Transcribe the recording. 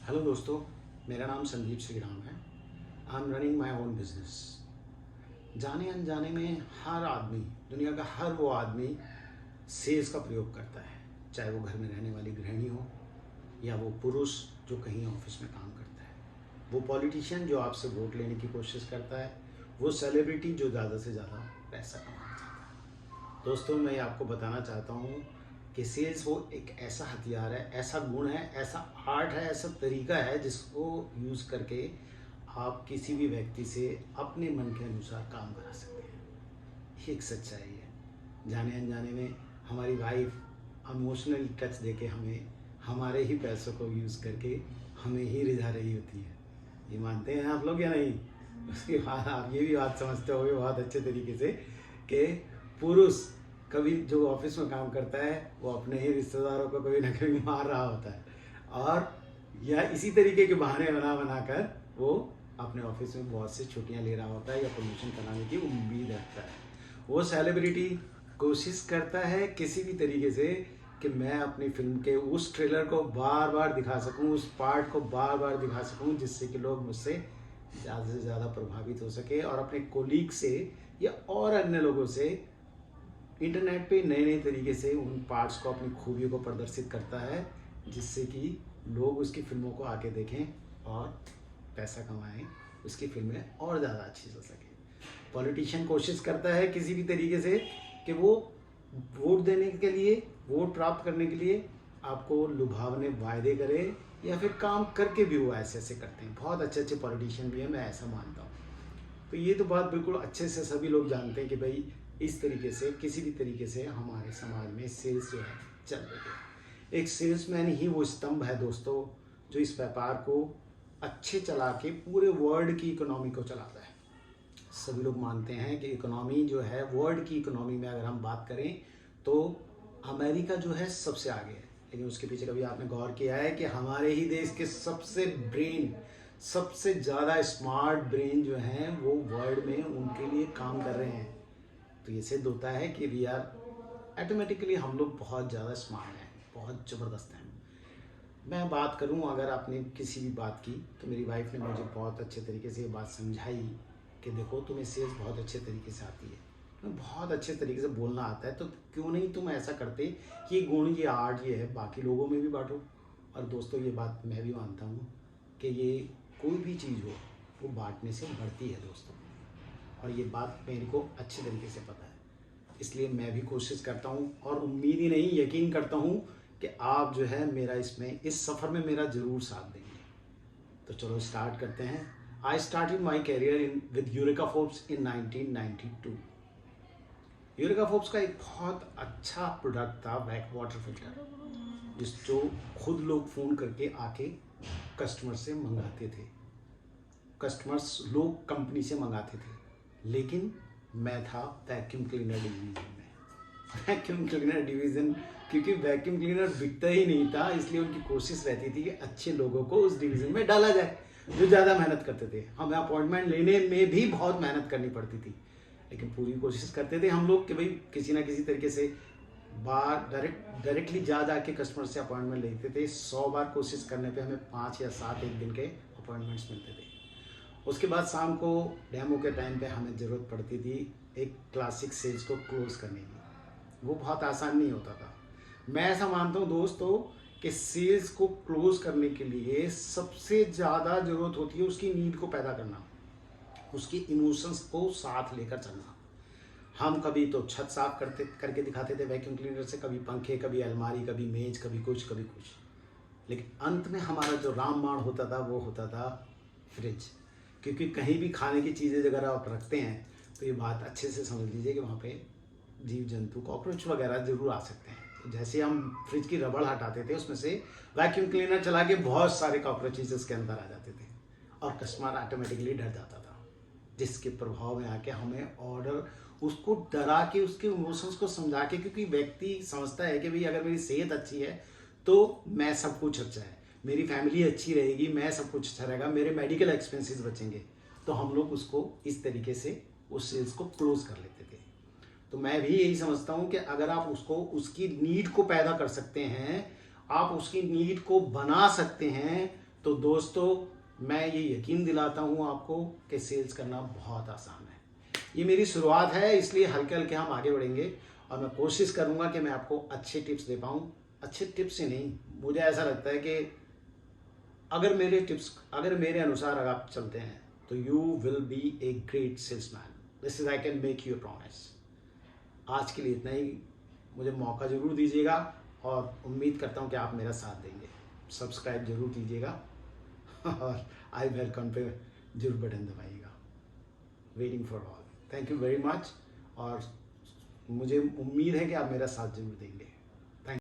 Hello दोस्तों, मेरा नाम संदीप श्रीराम है। I am running my own business. जाने अनजाने में हर आदमी, दुनिया का हर वो आदमी सेल्स का प्रयोग करता है, चाहे वो घर में रहने वाली गृहिणी हो या वो पुरुष जो कहीं ऑफिस में काम करता है, वो पॉलिटिशियन जो आपसे वोट लेने की कोशिश करता है, वो सेलिब्रिटी जो ज़्यादा से ज़्यादा पैसा कमाना चाहता है। दोस्तों, मैं आपको बताना चाहता हूँ कि सेल्स वो एक ऐसा हथियार है, ऐसा गुण है, ऐसा आर्ट है, ऐसा तरीका है जिसको यूज़ करके आप किसी भी व्यक्ति से अपने मन के अनुसार काम करा सकते हैं। ये एक सच्चाई है। जाने अनजाने में हमारी वाइफ इमोशनल टच देके हमें हमारे ही पैसों को यूज़ करके हमें ही रिझा रही होती है। ये मानते हैं आप लोग या नहीं? उसके बाद आप ये भी बात समझते होंगे बहुत अच्छे तरीके से कि पुरुष कभी जो ऑफिस में काम करता है वो अपने ही रिश्तेदारों को कभी ना कभी मार रहा होता है, और या इसी तरीके के बहाने बना कर वो अपने ऑफिस में बहुत से छुट्टियां ले रहा होता है या प्रमोशन कराने की उम्मीद रखता है। वो सेलिब्रिटी कोशिश करता है किसी भी तरीके से कि मैं अपनी फिल्म के उस ट्रेलर को बार बार दिखा सकूं, उस पार्ट को बार बार दिखा सकूं, जिससे कि लोग मुझसे ज़्यादा से ज़्यादा प्रभावित हो सके और अपने कोलीग से या और अन्य लोगों से इंटरनेट पे नए नए तरीके से उन पार्ट्स को, अपनी खूबियों को प्रदर्शित करता है, जिससे कि लोग उसकी फिल्मों को आके देखें और पैसा कमाएं, उसकी फिल्में और ज़्यादा अच्छी चल सकें। पॉलिटिशियन कोशिश करता है किसी भी तरीके से कि वो वोट देने के लिए, वोट प्राप्त करने के लिए आपको लुभावने वायदे करे, या फिर काम करके भी वो ऐसे ऐसे करते हैं। बहुत अच्छे अच्छे पॉलिटिशियन भी हैं, मैं ऐसा मानता हूँ। तो ये तो बात बिल्कुल अच्छे से सभी लोग जानते हैं कि भाई इस तरीके से किसी भी तरीके से हमारे समाज में सेल्स जो है चल रही है। एक सेल्समैन ही वो स्तंभ है दोस्तों, जो इस व्यापार को अच्छे चला के पूरे वर्ल्ड की इकोनॉमी को चलाता है। सभी लोग मानते हैं कि इकोनॉमी जो है, वर्ल्ड की इकोनॉमी में अगर हम बात करें तो अमेरिका जो है सबसे आगे है, लेकिन उसके पीछे कभी आपने गौर किया है कि हमारे ही देश के सबसे ज़्यादा स्मार्ट ब्रेन जो हैं वो वर्ल्ड में उनके लिए काम कर रहे हैं। तो ये सिद्ध होता है कि वी आर ऑटोमेटिकली, हम लोग बहुत ज़्यादा स्मार्ट हैं, बहुत ज़बरदस्त हैं। मैं बात करूं, अगर आपने किसी भी बात की, तो मेरी वाइफ ने मुझे बहुत अच्छे तरीके से ये बात समझाई कि देखो तुम्हें सेल्स बहुत अच्छे तरीके से आती है, तुम्हें बहुत अच्छे तरीके से बोलना आता है, तो क्यों नहीं तुम ऐसा करते कि ये गुण, ये आर्ट ये है, बाकी लोगों में भी बांटो। और दोस्तों, ये बात मैं भी मानता हूँ कि ये कोई भी चीज़ हो वो बांटने से बढ़ती है दोस्तों, और ये बात मेरे को अच्छे तरीके से पता है। इसलिए मैं भी कोशिश करता हूँ और उम्मीद ही नहीं, यकीन करता हूँ कि आप जो है मेरा इसमें, इस सफ़र में मेरा ज़रूर साथ देंगे। तो चलो स्टार्ट करते हैं। I started my career with Eureka Forbes in 1992। Eureka Forbes का एक बहुत अच्छा प्रोडक्ट था बैक वाटर फिल्टर, जो खुद लोग फ़ोन करके आके कस्टमर से मंगाते थे। कस्टमर्स लोग कंपनी से मंगाते थे, लेकिन मैं था वैक्यूम क्लीनर डिवीज़न में। वैक्यूम क्लीनर डिवीज़न, क्योंकि वैक्यूम क्लीनर बिकता ही नहीं था, इसलिए उनकी कोशिश रहती थी कि अच्छे लोगों को उस डिवीज़न में डाला जाए जो ज़्यादा मेहनत करते थे। हमें अपॉइंटमेंट लेने में भी बहुत मेहनत करनी पड़ती थी, लेकिन पूरी कोशिश करते थे हम लोग कि भाई किसी ना किसी तरीके से डायरेक्टली जा के कस्टमर से अपॉइंटमेंट लेते थे। 100 बार कोशिश करने पे हमें 5 या 7 एक दिन के अपॉइंटमेंट्स मिलते थे। उसके बाद शाम को डेमो के टाइम पे हमें ज़रूरत पड़ती थी एक क्लासिक सेल्स को क्लोज़ करने की। वो बहुत आसान नहीं होता था। मैं ऐसा मानता हूँ दोस्तों कि सेल्स को क्लोज़ करने के लिए सबसे ज़्यादा ज़रूरत होती है उसकी नीड को पैदा करना, उसकी इमोशंस को साथ लेकर चलना। हम कभी तो छत साफ करके दिखाते थे वैक्यूम क्लीनर से, कभी पंखे, कभी अलमारी, कभी मेज, कभी कुछ, लेकिन अंत में हमारा जो रामबाण होता था वो होता था फ्रिज। क्योंकि कहीं भी खाने की चीज़ें अगर आप रखते हैं तो ये बात अच्छे से समझ लीजिए कि वहाँ पे जीव जंतु, कॉकरोच वगैरह ज़रूर आ सकते हैं। तो जैसे हम फ्रिज की रबड़ हटाते थे, उसमें से वैक्यूम क्लीनर चला के बहुत सारे कॉकरोचेस उसके अंदर आ जाते थे, और कस्टमर ऑटोमेटिकली डर जाता था, जिसके प्रभाव में आके हमें ऑर्डर, उसको डरा के, उसके इमोशंस को समझा के, क्योंकि व्यक्ति समझता है कि भाई अगर मेरी सेहत अच्छी है तो मैं सब कुछ अच्छा है, मेरी फैमिली अच्छी रहेगी, मैं सब कुछ अच्छा रहेगा, मेरे मेडिकल एक्सपेंसेस बचेंगे, तो हम लोग उसको इस तरीके से उस सेल्स को क्लोज कर लेते थे। तो मैं भी यही समझता हूँ कि अगर आप उसको, उसकी नीड को पैदा कर सकते हैं, आप उसकी नीड को बना सकते हैं, तो दोस्तों, मैं ये यकीन दिलाता हूँ आपको कि सेल्स करना बहुत आसान है। ये मेरी शुरुआत है, इसलिए हल्के हल्के हम आगे बढ़ेंगे और मैं कोशिश करूँगा कि मैं आपको अच्छे टिप्स दे पाऊँ। अच्छे टिप्स ही नहीं, मुझे ऐसा लगता है कि अगर मेरे अनुसार अगर आप चलते हैं तो you will be a great salesman. This is I can make you promise. आज के लिए इतना ही। मुझे मौका ज़रूर दीजिएगा और उम्मीद करता हूँ कि आप मेरा साथ देंगे। सब्सक्राइब जरूर कीजिएगा और आई वेलकम पे जरूर बटन दबाइएगा। Waiting for all. Thank you very much और मुझे उम्मीद है कि आप मेरा साथ जरूर देंगे।